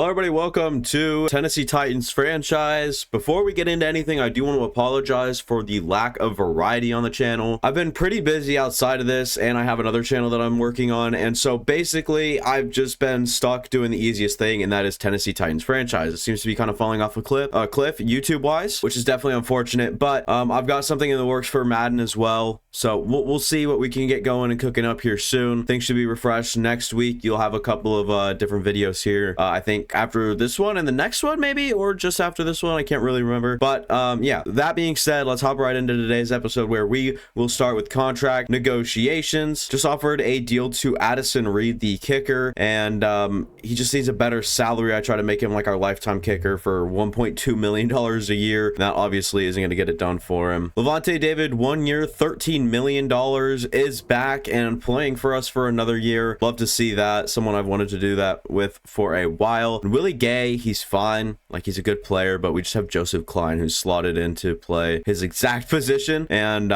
Hello everybody, welcome to Tennessee Titans franchise. Before we get into anything, I do want to apologize for the lack of variety on the channel. I've been pretty busy outside of this, and I have another channel that I'm working on, and so basically I've just been stuck doing the easiest thing, and that is Tennessee Titans franchise. It seems to be kind of falling off a cliff YouTube wise, which is definitely unfortunate, but I've got something in the works for Madden as well, so we'll see what we can get going and cooking up here soon. Things should be refreshed next week. You'll have a couple of different videos here. I think after this one and the next one maybe, or just after this one, I can't really remember, but yeah, that being said, let's hop right into today's episode where we will start with contract negotiations. Just offered a deal to Addison Reed, the kicker, and he just needs a better salary. I try to make him like our lifetime kicker for $1.2 million a year. That obviously isn't going to get it done for him. Levante David, 1 year, $13 million, is back and playing for us for another year. Love to see that. Someone I've wanted to do that with for a while. And Willie Gay, he's fine, like he's a good player, but we just have Joseph Klein who's slotted in to play his exact position, and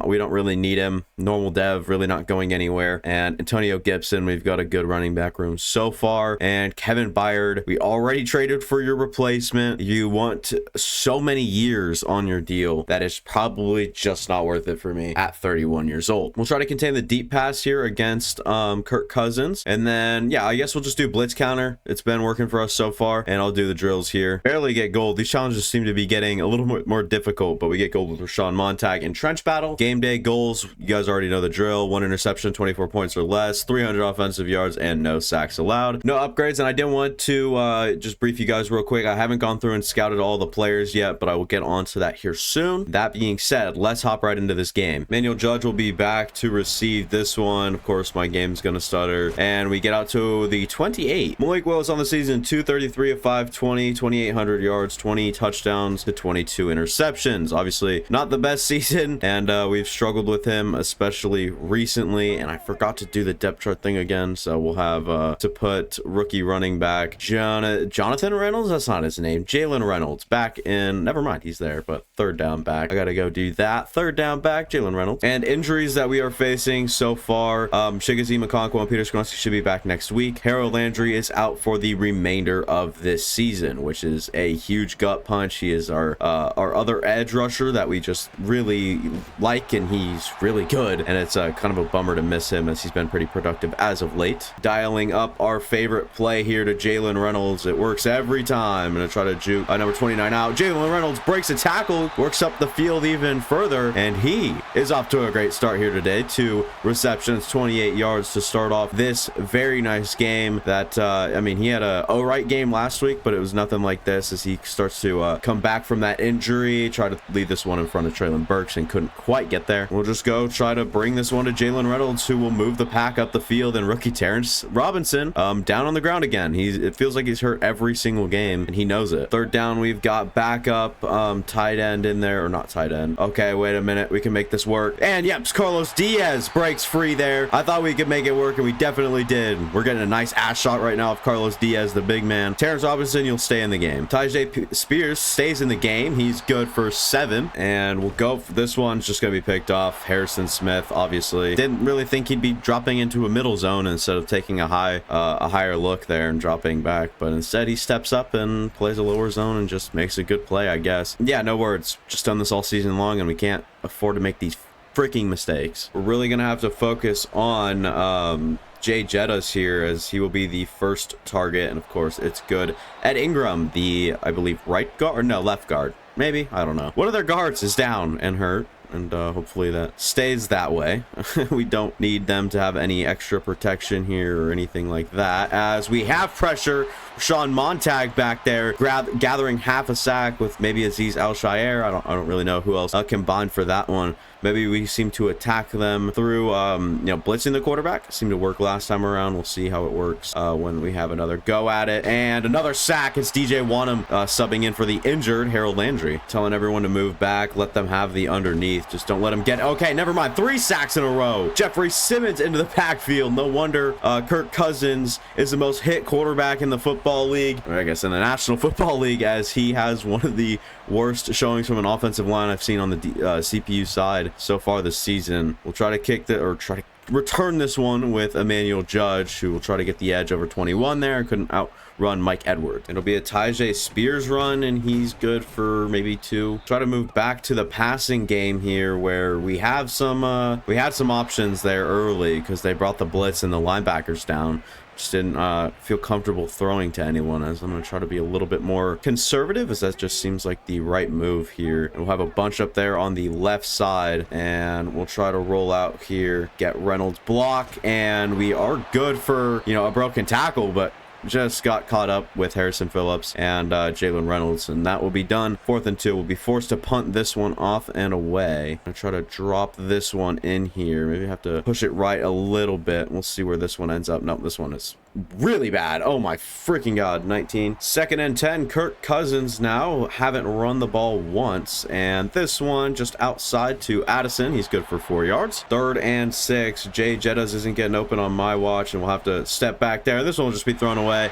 we don't really need him. Normal dev, really not going anywhere. And Antonio Gibson, we've got a good running back room so far. And Kevin Byard, we already traded for your replacement. You want so many years on your deal that is probably just not worth it for me at 31 years old. We'll try to contain the deep pass here against Kirk Cousins, and then yeah, I guess we'll just do blitz counter. It's been working for us so far, and I'll do the drills here. Barely get gold. These challenges seem to be getting a little more difficult, but we get gold with Rashawn Montag in trench battle. Game day goals, you guys already know the drill. 1 interception, 24 points or less, 300 offensive yards, and no sacks allowed. No upgrades, and I did want to just brief you guys real quick. I haven't gone through and scouted all the players yet, but I will get onto that here soon. That being said, let's hop right into this game. Manuel Judge will be back to receive this one. Of course, my game's gonna stutter, and we get out to the 28. Malik Willis on the season, 233 of 520, 2,800 yards, 20 touchdowns to 22 interceptions. Obviously not the best season, and we've struggled with him, especially recently, and I forgot to do the depth chart thing again, so we'll have to put rookie running back Jonathan Reynolds, that's not his name, Jalen Reynolds, back in, never mind, he's there, but third down back. I gotta go do that. Third down back, Jalen Reynolds. And injuries that we are facing so far, Chigozie Okonkwo and Peter Skoronski should be back next week. Harold Landry is out for the remainder of this season, which is a huge gut punch. He is our other edge rusher that we just really like, and he's really good, and it's kind of a bummer to miss him as he's been pretty productive as of late. Dialing up our favorite play here to Jalen Reynolds. It works every time. I'm gonna try to juke number 29 out. Jalen Reynolds breaks a tackle, works up the field even further, and he is off to a great start here today. 2 receptions, 28 yards to start off this very nice game. That I mean, he had a alright game last week, but it was nothing like this as he starts to come back from that injury. Try to leave this one in front of Traylon Burks and couldn't quite get there. We'll just go try to bring this one to Jalen Reynolds, who will move the pack up the field, and rookie Terrence Robinson down on the ground again. It feels like he's hurt every single game, and he knows it. Third down, we've got backup tight end in there, or not tight end. Okay, wait a minute, we can make this work. And yep, Carlos Diaz breaks free there. I thought we could make it work, and we definitely did. We're getting a nice ass shot right now of Carlos Diaz, the big man. Terrence Robinson, you'll stay in the game. Tyjae Spears stays in the game. He's good for 7, and we'll go for this one's just gonna be picked off. Harrison Smith, obviously didn't really think he'd be dropping into a middle zone instead of taking a higher look there and dropping back, but instead he steps up and plays a lower zone and just makes a good play, I guess. Yeah, no words. Just done this all season long, and we can't afford to make these freaking mistakes. We're really gonna have to focus on Jay Jettas here, as he will be the first target, and of course it's good. Ed Ingram, the, I believe, right guard, or no, left guard, maybe, I don't know. One of their guards is down and hurt, and hopefully that stays that way. We don't need them to have any extra protection here or anything like that, as we have pressure. Rashawn Montag back there gathering half a sack with maybe Aziz Al-Shaair. I don't really know who else combined for that one. Maybe we seem to attack them through blitzing the quarterback. It seemed to work last time around. We'll see how it works when we have another go at it. And another sack. It's DJ Wanham subbing in for the injured Harold Landry, telling everyone to move back, let them have the underneath, just don't let them get, okay, never mind, 3 sacks in a row. Jeffrey Simmons into the backfield. No wonder Kirk Cousins is the most hit quarterback in the football league, or I guess in the National Football League, as he has one of the worst showings from an offensive line I've seen on the CPU side so far this season. We'll try to kick the, or try to return this one with Emmanuel Judge, who will try to get the edge over 21 there. Couldn't run Mike Edwards. It'll be a Tyjae Spears run, and he's good for maybe 2. Try to move back to the passing game here, where we have some we had some options there early because they brought the blitz and the linebackers down. Just didn't feel comfortable throwing to anyone, as I'm going to try to be a little bit more conservative, as that just seems like the right move here. And we'll have a bunch up there on the left side, and we'll try to roll out here, get Reynolds block, and we are good for, you know, a broken tackle, but just got caught up with Harrison Phillips and Jalen Reynolds, and that will be done. 4th and 2. We'll be forced to punt this one off and away. I'm gonna try to drop this one in here. Maybe have to push it right a little bit. We'll see where this one ends up. Nope, this one is really bad. Oh my freaking god. 19. 2nd and 10. Kirk Cousins now. Haven't run the ball once, and this one just outside to Addison. He's good for 4 yards. 3rd and 6. Jay Jettas isn't getting open on my watch, and we'll have to step back there. This one will just be thrown away.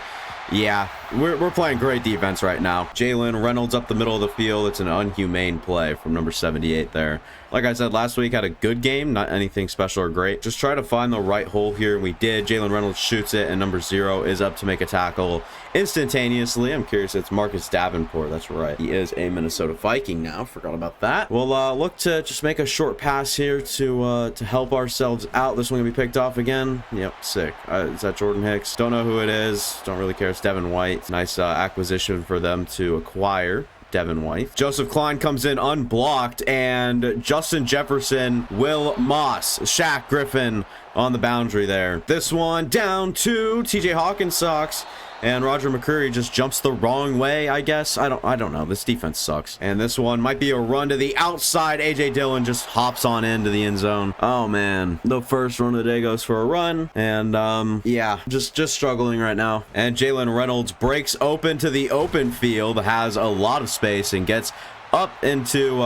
Yeah, we're playing great defense right now. Jalen Reynolds up the middle of the field. It's an unhumane play from number 78 there. Like I said last week, had a good game, not anything special or great. Just try to find the right hole here, and we did. Jalen Reynolds shoots it, and number 0 is up to make a tackle instantaneously. I'm curious, it's Marcus Davenport. That's right. He is a Minnesota Viking now. Forgot about that. We'll look to just make a short pass here to help ourselves out. This one gonna be picked off again. Yep, sick. Is that Jordan Hicks? Don't know who it is. Don't really care. It's Devin White. Nice acquisition for them to acquire. Devin White. Joseph Klein comes in unblocked, and Justin Jefferson, Will Moss, Shaq Griffin on the boundary there. This one down to TJ Hawkins socks, and Roger McCreary just jumps the wrong way, I guess. I don't know. This defense sucks. And this one might be a run to the outside. AJ Dillon just hops on into the end zone. Oh man, the first run of the day goes for a run, and yeah, just struggling right now. And Jalen Reynolds breaks open to the open field, has a lot of space, and gets up into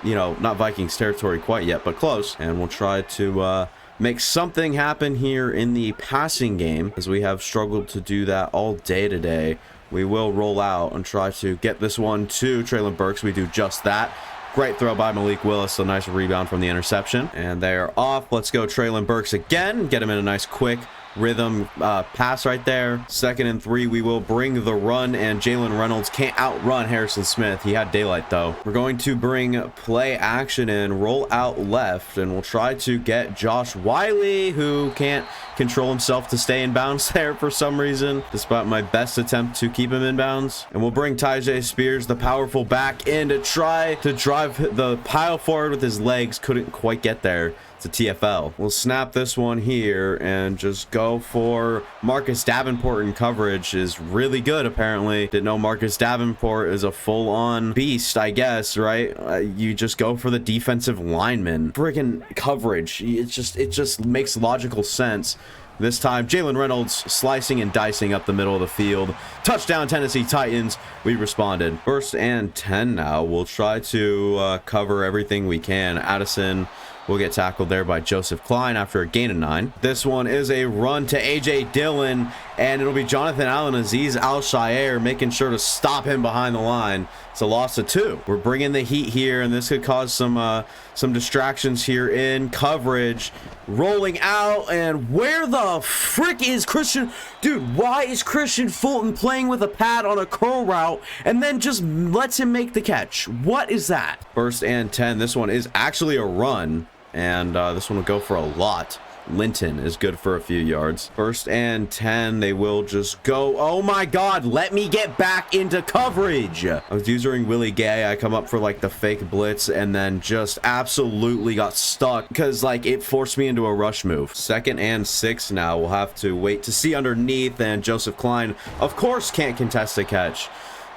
you know, not Vikings territory quite yet, but close. And we'll try to make something happen here in the passing game, as we have struggled to do that all day today. We will roll out and try to get this one to Traylon Burks. We do just that. Great throw by Malik Willis. A nice rebound from the interception, and they're off. Let's go Traylon Burks again. Get him in a nice quick rhythm pass right there. 2nd and 3. We will bring the run, and Jalen Reynolds can't outrun Harrison Smith. He had daylight though. We're going to bring play action in, roll out left, and we'll try to get Josh Wiley, who can't control himself to stay in bounds there for some reason, despite my best attempt to keep him in bounds. And we'll bring Tyjae Spears, the powerful back, in to try to drive the pile forward with his legs. Couldn't quite get there. It's a TFL. We'll snap this one here and just go for Marcus Davenport in coverage. Is really good, apparently. Didn't know Marcus Davenport is a full-on beast, I guess, right? You just go for the defensive lineman. Friggin' coverage. It just makes logical sense. This time, Jalen Reynolds slicing and dicing up the middle of the field. Touchdown, Tennessee Titans. We responded. 1st and 10 now. We'll try to cover everything we can. Addison will get tackled there by Joseph Klein after a gain of 9. This one is a run to AJ Dillon, and it'll be Jonathan Allen Aziz Al-Shaair making sure to stop him behind the line. It's a loss of 2. We're bringing the heat here, and this could cause some distractions here in coverage. Rolling out, and where the frick is Christian? Dude, why is Christian Fulton playing with a pad on a curl route and then just lets him make the catch? What is that? 1st and 10. This one is actually a run, and this one will go for a lot. Linton is good for a few yards. 1st and 10. They will just go. Oh my god, let me get back into coverage. I was using Willie Gay. I come up for like the fake blitz and then just absolutely got stuck because like it forced me into a rush move. 2nd and 6 now. We'll have to wait to see underneath, and Joseph Klein of course can't contest a catch.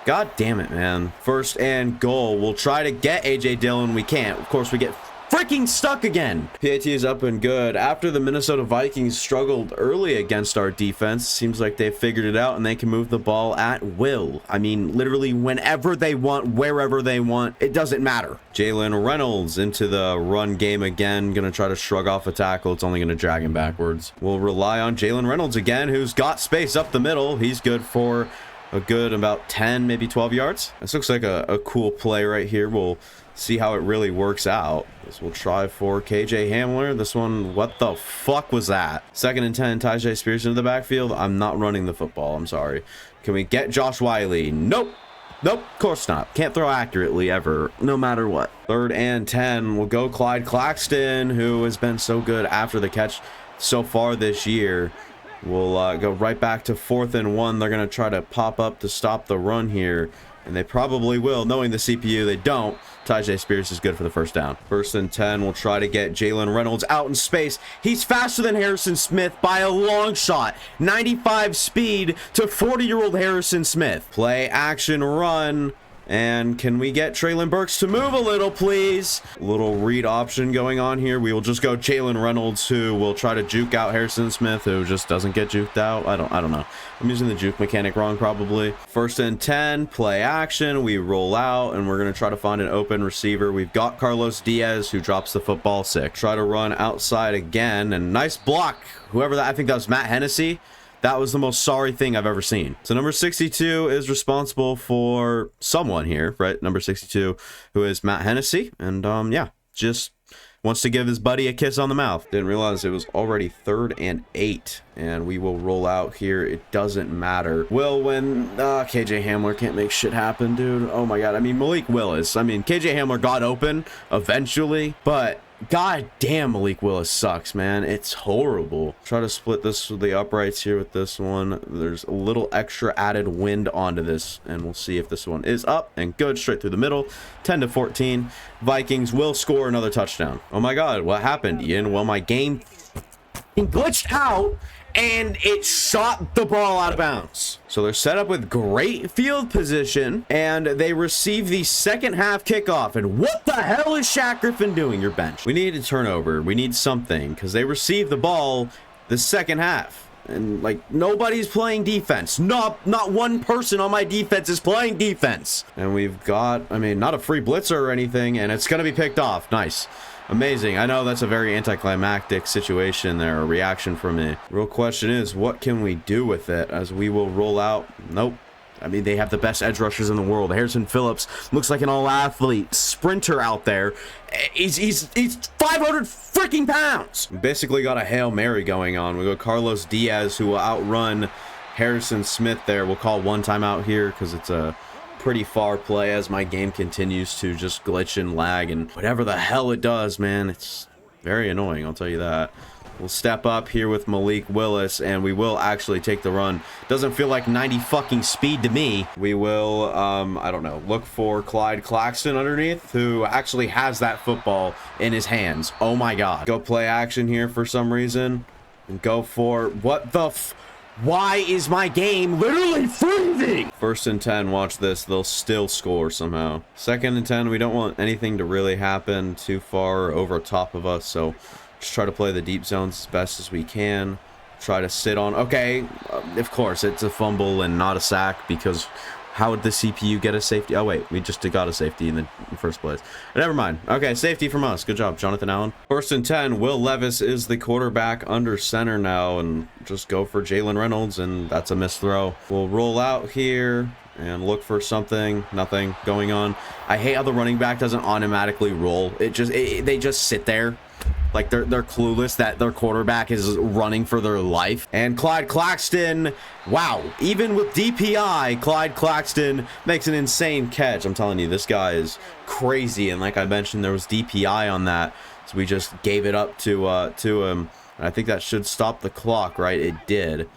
God damn it, man. 1st and goal. We'll try to get AJ Dillon. We can't. Of course we get freaking stuck again. PAT is up and good. After the Minnesota Vikings struggled early against our defense, seems like they've figured it out and they can move the ball at will. I mean, literally whenever they want, wherever they want. It doesn't matter. Jalen Reynolds into the run game again. Gonna try to shrug off a tackle. It's only gonna drag him backwards. We'll rely on Jalen Reynolds again, who's got space up the middle. He's good for a good about 10, maybe 12 yards. This looks like a cool play right here. We'll see how it really works out. This will try for KJ Hamler. This one, what the fuck was that? 2nd and 10, Tyjae Spears into the backfield. I'm not running the football. I'm sorry. Can we get Josh Wiley? Nope. Nope, of course not. Can't throw accurately ever, no matter what. 3rd and 10. We'll go Clyde Claxton, who has been so good after the catch so far this year. We'll go right back to 4th and 1. They're going to try to pop up to stop the run here. And they probably will. Knowing the CPU, they don't. Tyjae Spears is good for the first down. 1st and 10. We'll try to get Jalen Reynolds out in space. He's faster than Harrison Smith by a long shot. 95 speed to 40-year-old Harrison Smith. Play, action, run. And can we get Traylon Burks to move a little, please? Little read option going on here. We will just go Jalen Reynolds, who will try to juke out Harrison Smith, who just doesn't get juked out. I don't know. I'm using the juke mechanic wrong, probably. 1st and 10, play action. We roll out, and we're going to try to find an open receiver. We've got Carlos Diaz, who drops the football 6. Try to run outside again, and nice block. Whoever that, I think that was Matt Hennessy. That was the most sorry thing I've ever seen. So number 62 is responsible for someone here, right? Number 62, who is Matt Hennessy. And yeah, just wants to give his buddy a kiss on the mouth. Didn't realize it was already 3rd and 8. And we will roll out here. It doesn't matter. Will when KJ Hamler can't make shit happen, dude. Oh my God. I mean, Malik Willis. I mean, KJ Hamler got open eventually, but God damn, Malik Willis sucks, man. It's horrible. Try to split this with the uprights here with this one. There's a little extra added wind onto this, and we'll see if this one is up and good straight through the middle. 10-14. Vikings will score another touchdown. Oh my God, what happened, Ian? Well, my game glitched out and it shot the ball out of bounds. So they're set up with great field position, and they receive the second half kickoff. And what the hell is Shaq Griffin doing? Your bench. We need a turnover. We need something, because they receive the ball the second half. And like, nobody's playing defense. Not one person on my defense is playing defense. And we've got, I mean, not a free blitzer or anything, and it's going to be picked off. Nice. Amazing. I know that's a very anticlimactic situation there, a reaction from me. Real question is, what can we do with it as we will roll out? Nope. I mean, they have the best edge rushers in the world. Harrison Phillips looks like an all-athlete sprinter out there. He's 500 freaking pounds. We basically got a Hail Mary going on. We got Carlos Diaz, who will outrun Harrison Smith there. We'll call one timeout here because it's a pretty far play as my game continues to just glitch and lag and whatever the hell it does, man. It's very annoying, I'll tell you that. We'll step up here with Malik Willis, and we will actually take the run. Doesn't feel like 90 fucking speed to me. We will, I don't know, look for Clyde Claxton underneath, who actually has that football in his hands. Oh my God. Go play action here for some reason. And go for, what the why is my game literally freezing? 1st and 10, watch this. They'll still score somehow. 2nd and 10, we don't want anything to really happen too far over top of us, so just try to play the deep zones as best as we can. Try to sit on, okay, of course, it's a fumble and not a sack, because how would the CPU get a safety? Oh, wait, we just got a safety in the first place. Never mind. Okay, safety from us. Good job, Jonathan Allen. 1st and 10, Will Levis is the quarterback under center now, and just go for Jalen Reynolds, and that's a missed throw. We'll roll out here and look for something. Nothing going on. I hate how the running back doesn't automatically roll. They just sit there. Like they're clueless that their quarterback is running for their life. And Clyde Claxton, wow, even with DPI, Clyde Claxton makes an insane catch. I'm telling you, this guy is crazy. And like I mentioned, there was DPI on that, so we just gave it up to him. And I think that should stop the clock, right? It did.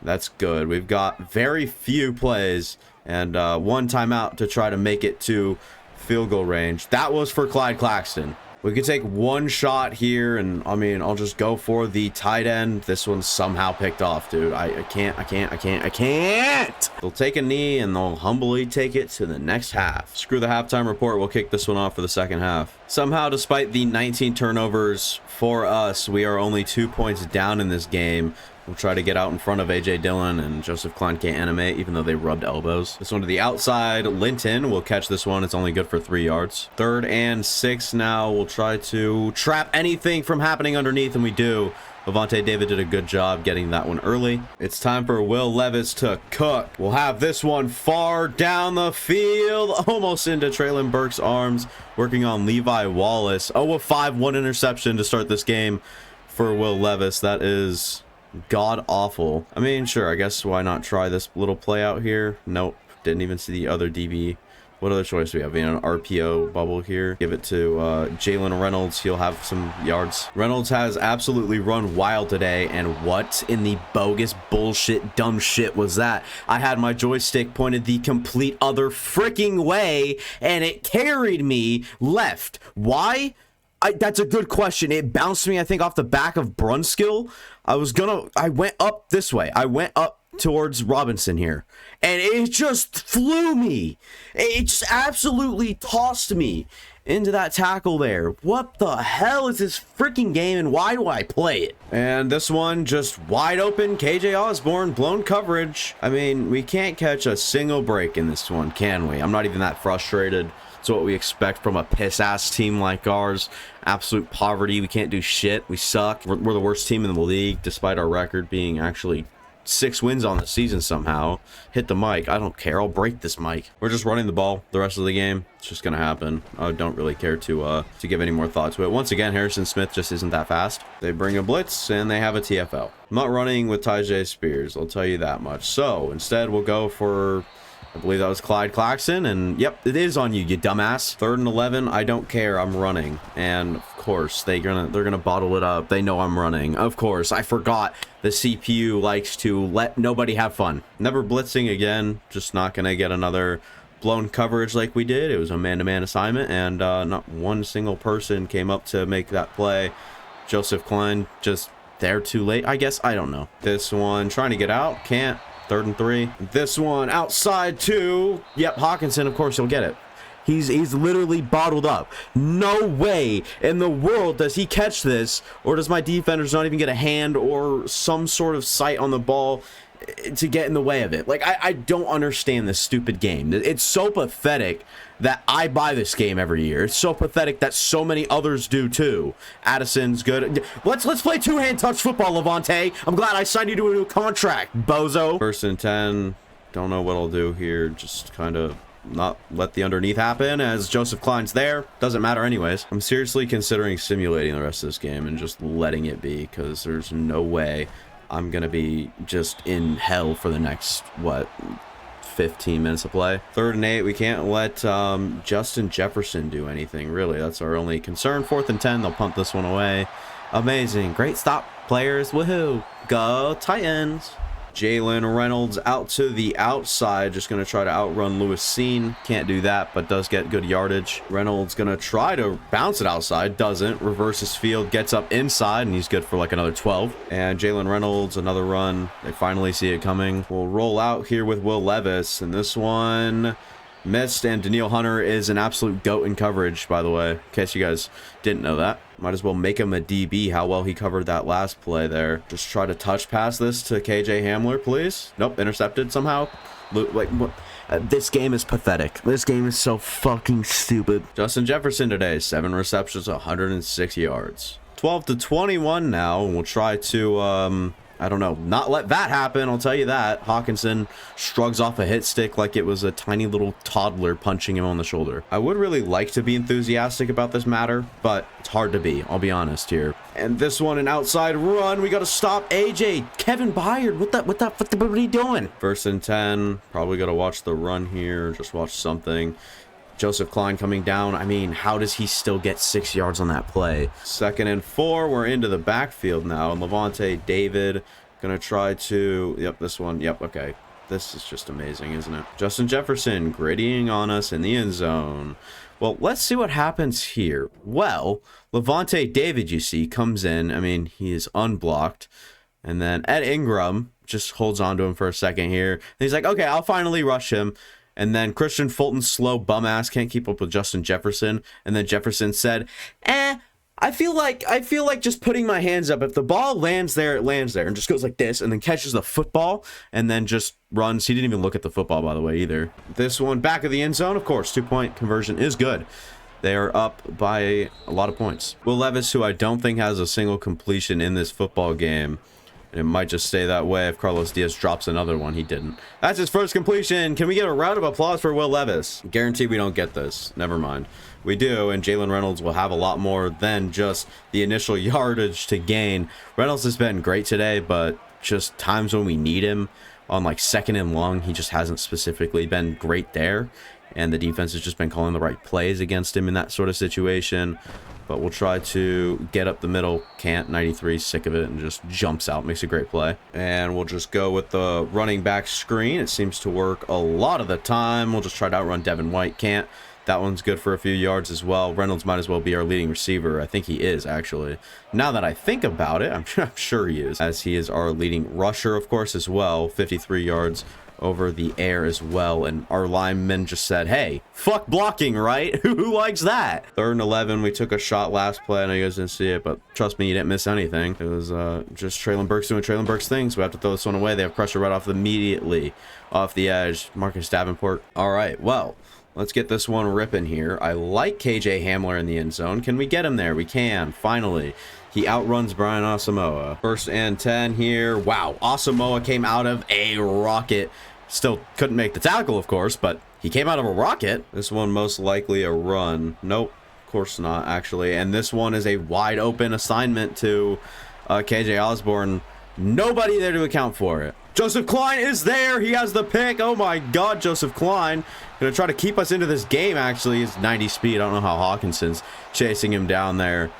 That's good. We've got very few plays and one timeout to try to make it to field goal range. That was for Clyde Claxton. We could take one shot here, and I mean, I'll just go for the tight end. This one's somehow picked off, dude. I can't. They'll take a knee, and they'll humbly take it to the next half. Screw the halftime report. We'll kick this one off for the second half. Somehow, despite the 19 turnovers for us, we are only 2 points down in this game. We'll try to get out in front of A.J. Dillon, and Joseph Klein can't animate, even though they rubbed elbows. This one to the outside. Linton will catch this one. It's only good for 3 yards. 3rd and 6 now. We'll try to trap anything from happening underneath, and we do. Levante David did a good job getting that one early. It's time for Will Levis to cook. We'll have this one far down the field, almost into Traylon Burks' arms, working on Levi Wallace. 0 of 5, 1 interception to start this game for Will Levis. That is god awful. I mean, sure, I guess why not try this little play out here? Nope, didn't even see the other DB. What other choice do we have? We have an RPO bubble here. Give it to Jalen Reynolds. He'll have some yards. Reynolds has absolutely run wild today. And what in the bogus bullshit dumb shit was that? I had my joystick pointed the complete other freaking way and it carried me left. Why? That's a good question. It bounced me, I think, off the back of Brunskill. I went up this way. I went up towards Robinson here, and it just flew me. It just absolutely tossed me into that tackle there. What the hell is this freaking game, and why do I play it? And this one just wide open. KJ Osborne, blown coverage. I mean, we can't catch a single break in this one, can we? I'm not even that frustrated. It's what we expect from a piss-ass team like ours. Absolute poverty. We can't do shit. We suck. We're the worst team in the league, despite our record being actually 6 wins on the season somehow. Hit the mic. I don't care. I'll break this mic. We're just running the ball the rest of the game. It's just gonna happen. I don't really care to give any more thought to it. Once again, Harrison Smith just isn't that fast. They bring a blitz and they have a TFL. I'm not running with Tyjae Spears, I'll tell you that much. So instead we'll go for, I believe that was Clyde Claxton, and yep, it is on you, you dumbass. 3rd and 11, I don't care, I'm running. And of course, they're gonna bottle it up. They know I'm running. Of course, I forgot the CPU likes to let nobody have fun. Never blitzing again, just not gonna get another blown coverage like we did. It was a man-to-man assignment, and not one single person came up to make that play. Joseph Klein just there too late, I guess. I don't know. This one, trying to get out, can't. 3rd and 3. This one outside 2. Yep, Hawkinson, of course he'll get it. He's literally bottled up. No way in the world does he catch this, or does my defenders not even get a hand or some sort of sight on the ball to get in the way of it. Like, I don't understand this stupid game. It's so pathetic that I buy this game every year. It's so pathetic that so many others do too. Addison's good. Let's play two-hand touch football, Levante. I'm glad I signed you to a new contract, bozo. 1st and 10. Don't know what I'll do here. Just kind of not let the underneath happen as Joseph Klein's there. Doesn't matter anyways. I'm seriously considering simulating the rest of this game and just letting it be, because there's no way I'm gonna be just in hell for the next, what, 15 minutes of play. 3rd and 8. We can't let Justin Jefferson do anything, really. That's our only concern. 4th and 10. They'll punt this one away. Amazing. Great stop, players. Woohoo. Go Titans. Jalen Reynolds out to the outside, just going to try to outrun Lewis Seen. Can't do that, but does get good yardage. Reynolds going to try to bounce it outside, doesn't. Reverses field, gets up inside, and he's good for like another 12. And Jalen Reynolds, another run. They finally see it coming. We'll roll out here with Will Levis, and this one missed, and Daniil Hunter is an absolute goat in coverage, by the way, in case you guys didn't know that. Might as well make him a DB, how well he covered that last play there. Just try to touch pass this to KJ Hamler, please. Nope, intercepted somehow. Like, what? This game is pathetic. This game is so fucking stupid. Justin Jefferson today, 7 receptions, 106 yards. 12-21 now, and we'll try to, I don't know, not let that happen, I'll tell you that. Hawkinson shrugs off a hit stick like it was a tiny little toddler punching him on the shoulder. I would really like to be enthusiastic about this matter, but it's hard to be, I'll be honest here. And this one, an outside run. We got to stop AJ. Kevin Byard, what are you doing? 1st and 10. Probably got to watch the run here, just watch something. Joseph Klein coming down. I mean, how does he still get 6 yards on that play? 2nd and 4. We're into the backfield now. And Levante David gonna try to... Yep, this one. Yep, okay. This is just amazing, isn't it? Justin Jefferson grittying on us in the end zone. Well, let's see what happens here. Well, Levante David, you see, comes in. I mean, he is unblocked. And then Ed Ingram just holds on to him for a second here. And he's like, okay, I'll finally rush him. And then Christian Fulton's slow bum ass can't keep up with Justin Jefferson. And then Jefferson said, I feel like just putting my hands up. If the ball lands there, it lands there. And just goes like this and then catches the football and then just runs. He didn't even look at the football, by the way, either. This one back of the end zone, of course. 2-point conversion is good. They are up by a lot of points. Will Levis, who I don't think has a single completion in this football game. And it might just stay that way if Carlos Diaz drops another one. He didn't. That's his first completion. Can we get a round of applause for Will Levis? Guarantee we don't get this. Never mind. We do, and Jalen Reynolds will have a lot more than just the initial yardage to gain. Reynolds has been great today, but just times when we need him on like 2nd and long, he just hasn't specifically been great there. And the defense has just been calling the right plays against him in that sort of situation. But we'll try to get up the middle. Can't. 93, sick of it, and just jumps out. Makes a great play. And we'll just go with the running back screen. It seems to work a lot of the time. We'll just try to outrun Devin White. Can't. That one's good for a few yards as well. Reynolds might as well be our leading receiver. I think he is, actually. Now that I think about it, I'm sure he is, as he is our leading rusher, of course, as well. 53 yards over the air as well. And our linemen just said, hey, fuck blocking, right? Who likes that? 3rd and 11. We took a shot last play. I know you guys didn't see it, but trust me, you didn't miss anything. It was just Traylon Burks doing Traylon Burks things. We have to throw this one away. They have pressure right off immediately off the edge. Marcus Davenport. All right, well, let's get this one ripping here. I like KJ Hamler in the end zone. Can we get him there? We can, finally. He outruns Brian Asamoah. 1st and 10 here. Wow, Asamoah came out of a rocket. Still couldn't make the tackle, of course, but he came out of a rocket. This one most likely a run. Nope, of course not, actually. And this one is a wide open assignment to KJ Osborne. Nobody there to account for it. Joseph Klein is there. He has the pick. Oh my God, Joseph Klein. Gonna try to keep us into this game, actually. He's 90 speed. I don't know how Hawkinson's chasing him down there.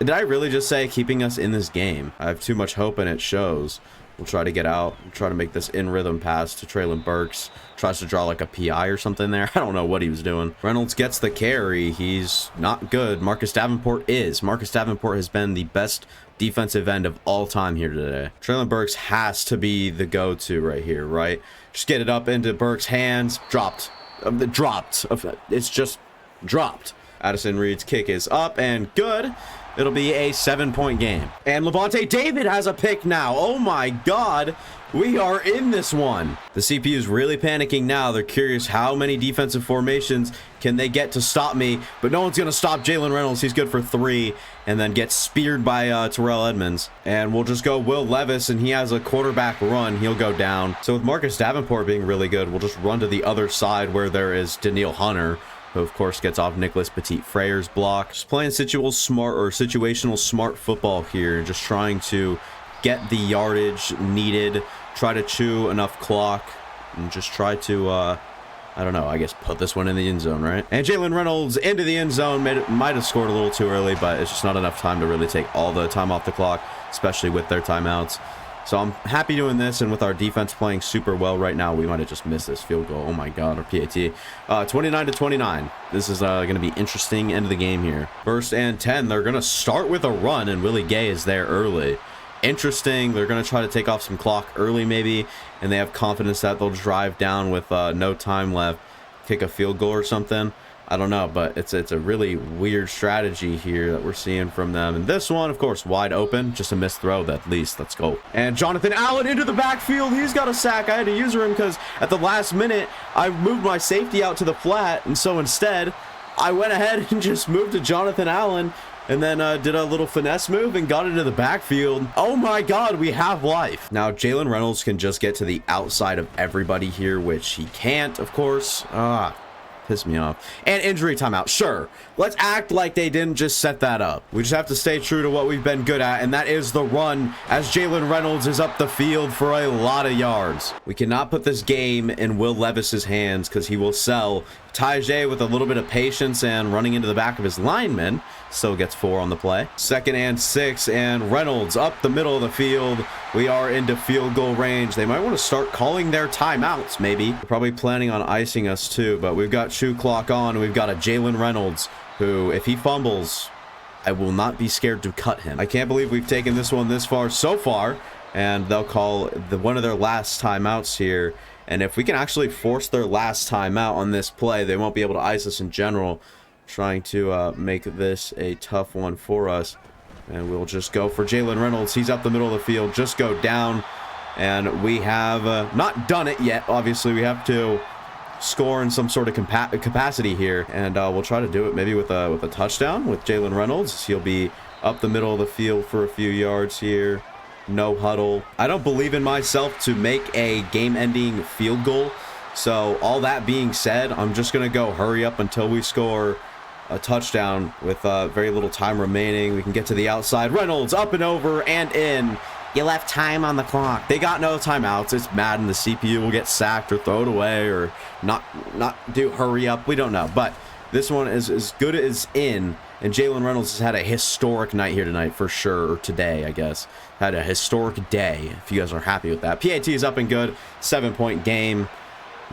Did I really just say keeping us in this game? I have too much hope and it shows. We'll try to get out. We'll try to make this in rhythm pass to Traylon Burks. Tries to draw like a PI or something there. I don't know what he was doing. Reynolds gets the carry. He's not good. Marcus Davenport is. Marcus Davenport has been the best defensive end of all time here today. Traylon Burks has to be the go-to right here, right? Just get it up into Burks' hands. Dropped. Dropped. It's just dropped. Addison Reed's kick is up and good. It'll be a 7-point game. And Levante David has a pick now. Oh my God. We are in this one. The CPU is really panicking now. They're curious how many defensive formations can they get to stop me. But no one's going to stop Jalen Reynolds. He's good for 3. And then gets speared by Terrell Edmonds. And we'll just go Will Levis. And he has a quarterback run. He'll go down. So with Marcus Davenport being really good, we'll just run to the other side where there is Daniil Hunter, who of course gets off Nicholas Petit-Freier's block. Just playing situational smart football here, just trying to get the yardage needed, try to chew enough clock, and just try to, I don't know, I guess put this one in the end zone, right? And Jalen Reynolds into the end zone, might have scored a little too early, but it's just not enough time to really take all the time off the clock, especially with their timeouts. So I'm happy doing this, and with our defense playing super well right now, we might have just missed this field goal. Oh my God, or PAT. 29-29. This is going to be interesting end of the game here. 1st and 10. They're going to start with a run, and Willie Gay is there early. Interesting. They're going to try to take off some clock early maybe, and they have confidence that they'll drive down with no time left, kick a field goal or something. I don't know, but it's a really weird strategy here that we're seeing from them. And this one, of course, wide open. Just a missed throw, at least. Let's go. And Jonathan Allen into the backfield. He's got a sack. I had to use him because at the last minute, I moved my safety out to the flat. And so instead, I went ahead and just moved to Jonathan Allen and then did a little finesse move and got into the backfield. Oh my God, we have life. Now, Jalen Reynolds can just get to the outside of everybody here, which he can't, of course. Piss me off. And injury timeout. Sure. Let's act like they didn't just set that up. We just have to stay true to what we've been good at, and that is the run as Jalen Reynolds is up the field for a lot of yards. We cannot put this game in Will Levis's hands because he will sell. Tajay with a little bit of patience and running into the back of his lineman still gets 4 on the play. 2nd and 6, and Reynolds up the middle of the field. We are into field goal range. They might want to start calling their timeouts, maybe. They're probably planning on icing us too, but we've got shoe clock on, and we've got a Jalen Reynolds who, if he fumbles, I will not be scared to cut him. I can't believe we've taken this one this far so far, and they'll call one of their last timeouts here. And if we can actually force their last timeout on this play, they won't be able to ice us in general. Trying to make this a tough one for us. And we'll just go for Jalen Reynolds. He's up the middle of the field. Just go down. And we have not done it yet. Obviously, we have to score in some sort of capacity here. And we'll try to do it maybe with a touchdown with Jalen Reynolds. He'll be up the middle of the field for a few yards here. No huddle. I don't believe in myself to make a game-ending field goal. So all that being said, I'm just going to go hurry up until we score a touchdown with very little time remaining. We can get to the outside. Reynolds up and over and in. You left time on the clock. They got no timeouts. It's Madden. The CPU will get sacked or throw it away or not do hurry up. We don't know. But this one is as good as in. And Jalen Reynolds has had a historic night here tonight for sure. Or today, I guess. Had a historic day, if you guys are happy with that. PAT is up and good. 7-point game.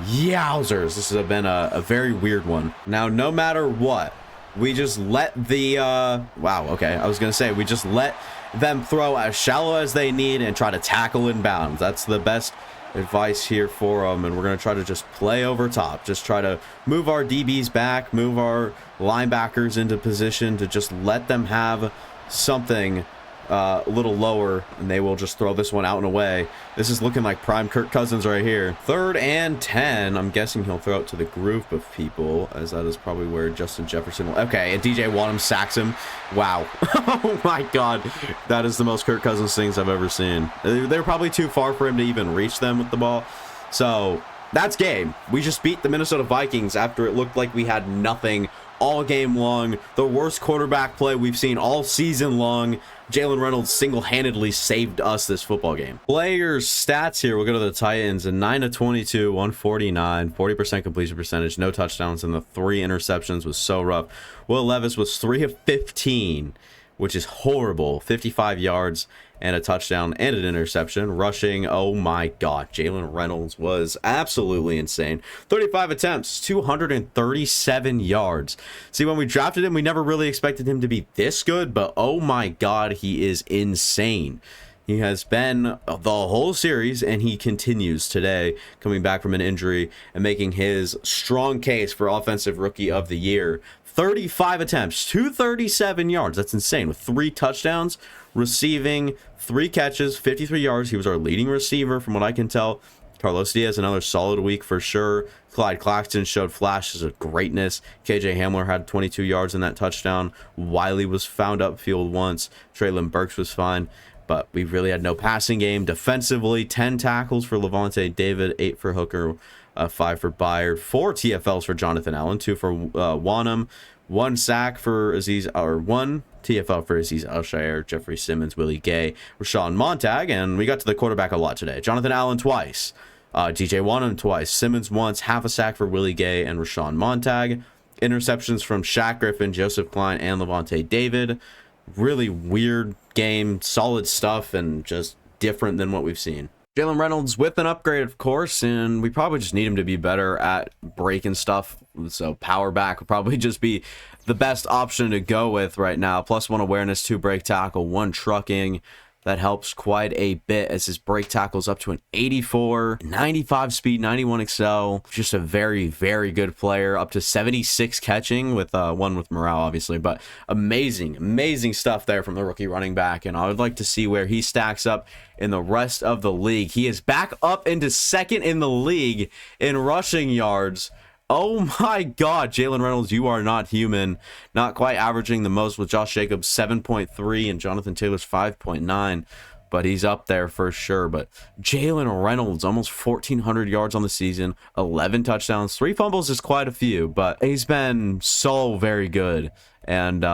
Yowzers. This has been a very weird one. Now, no matter what, we just let the... wow, okay. I was going to say, we just let them throw as shallow as they need and try to tackle in bounds. That's the best advice here for them, and we're going to try to just play over top. Just try to move our DBs back, move our linebackers into position to just let them have something a little lower, and they will just throw this one out and away. This is looking like prime Kirk Cousins right here. 3rd and 10. I'm guessing he'll throw it to the group of people, as that is probably where Justin Jefferson will... Okay, and DJ Wanham sacks him. Wow. Oh my god. That is the most Kirk Cousins things I've ever seen. They're probably too far for him to even reach them with the ball. So, that's game. We just beat the Minnesota Vikings after it looked like we had nothing all game long. The worst quarterback play we've seen all season long. Jalen Reynolds single-handedly saved us this football game. Players stats here. We'll go to the Titans. A 9 of 22, 149, 40% completion percentage, no touchdowns, and the 3 interceptions was so rough. Will Levis was 3 of 15, which is horrible. 55 yards and a touchdown and an interception. Rushing, oh my god, Jalen Reynolds was absolutely insane. 35 attempts, 237 yards. See, when we drafted him, we never really expected him to be this good, but oh my god, he is insane. He has been the whole series, and he continues today, coming back from an injury and making his strong case for Offensive Rookie of the Year. 35 attempts, 237 yards. That's insane. With 3 touchdowns, receiving 3 catches, 53 yards. He was our leading receiver from what I can tell. Carlos Diaz, another solid week for sure. Clyde Claxton showed flashes of greatness. KJ Hamler had 22 yards in that touchdown. Wiley was found upfield once. Traylon Burks was fine. But we really had no passing game. Defensively, 10 tackles for Levante David, 8 for Hooker, 5 for Byard, 4 TFLs for Jonathan Allen, 2 for Wanham, 1 sack for Aziz, or 1 TFL for Aziz Al-Shaair, Jeffrey Simmons, Willie Gay, Rashawn Montag, and we got to the quarterback a lot today. Jonathan Allen twice, DJ Wanham twice, Simmons once, half a sack for Willie Gay and Rashawn Montag. Interceptions from Shaq Griffin, Joseph Klein, and Levante David. Really weird game, solid stuff, and just different than what we've seen. Jalen Reynolds with an upgrade, of course, and we probably just need him to be better at breaking stuff. So power back would probably just be the best option to go with right now. +1 awareness, 2 break tackle, 1 trucking. That helps quite a bit as his break tackle's up to an 84, 95 speed, 91 excel. Just a very, very good player. Up to 76 catching with 1 with Morale, obviously. But amazing, amazing stuff there from the rookie running back. And I would like to see where he stacks up in the rest of the league. He is back up into 2nd in the league in rushing yards. Oh my god, Jalen Reynolds, you are not human. Not quite averaging the most with Josh Jacobs 7.3 and Jonathan Taylor's 5.9, but he's up there for sure. But Jalen Reynolds, almost 1,400 yards on the season, 11 touchdowns, 3 fumbles is quite a few, but he's been so very good. And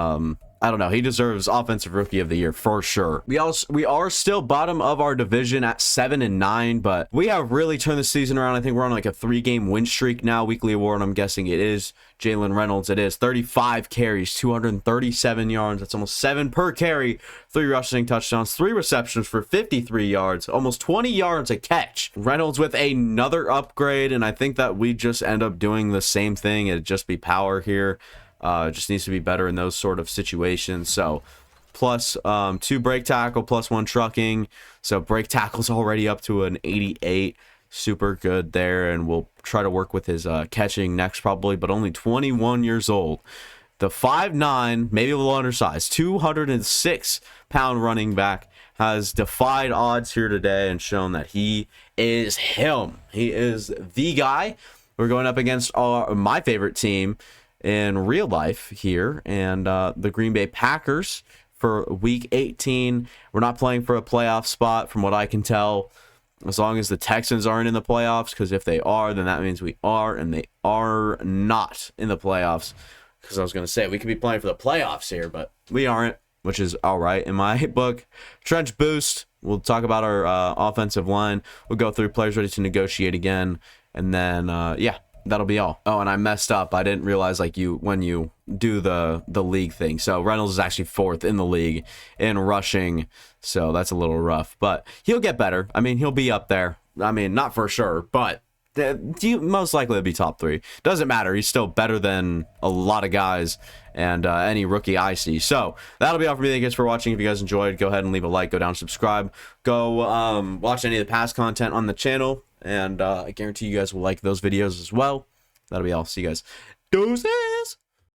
I don't know. He deserves Offensive Rookie of the Year for sure. We are still bottom of our division at 7-9, but we have really turned the season around. I think we're on like a 3-game win streak now. Weekly award, I'm guessing it is Jalen Reynolds. It is 35 carries, 237 yards. That's almost 7 per carry. 3 rushing touchdowns, 3 receptions for 53 yards, almost 20 yards a catch. Reynolds with another upgrade, and I think that we just end up doing the same thing. It'd just be power here. Just needs to be better in those sort of situations. So plus 2 break tackle, +1 trucking. So break tackle's already up to an 88. Super good there. And we'll try to work with his catching next probably, but only 21 years old. The 5'9", maybe a little undersized, 206-pound running back has defied odds here today and shown that he is him. He is the guy. We're going up against my favorite team in real life here, and the Green Bay Packers for week 18. We're not playing for a playoff spot from what I can tell, as long as the Texans aren't in the playoffs, because if they are, then that means we are, and they are not in the playoffs, because I was going to say we could be playing for the playoffs here, but we aren't. which is all right in my book. Trench boost. We'll talk about our offensive line. We'll go through players ready to negotiate again, and then yeah, that'll be all. Oh, and I messed up. I didn't realize like when you do the league thing. So Reynolds is actually 4th in the league in rushing. So that's a little rough, but he'll get better. I mean, he'll be up there. I mean, not for sure, but most likely to be top 3. Doesn't matter. He's still better than a lot of guys and any rookie I see. So that'll be all for me. Thank you guys for watching. If you guys enjoyed, go ahead and leave a like, go down, subscribe, go watch any of the past content on the channel, and I guarantee you guys will like those videos as well. That'll be all. See you guys. Deuces.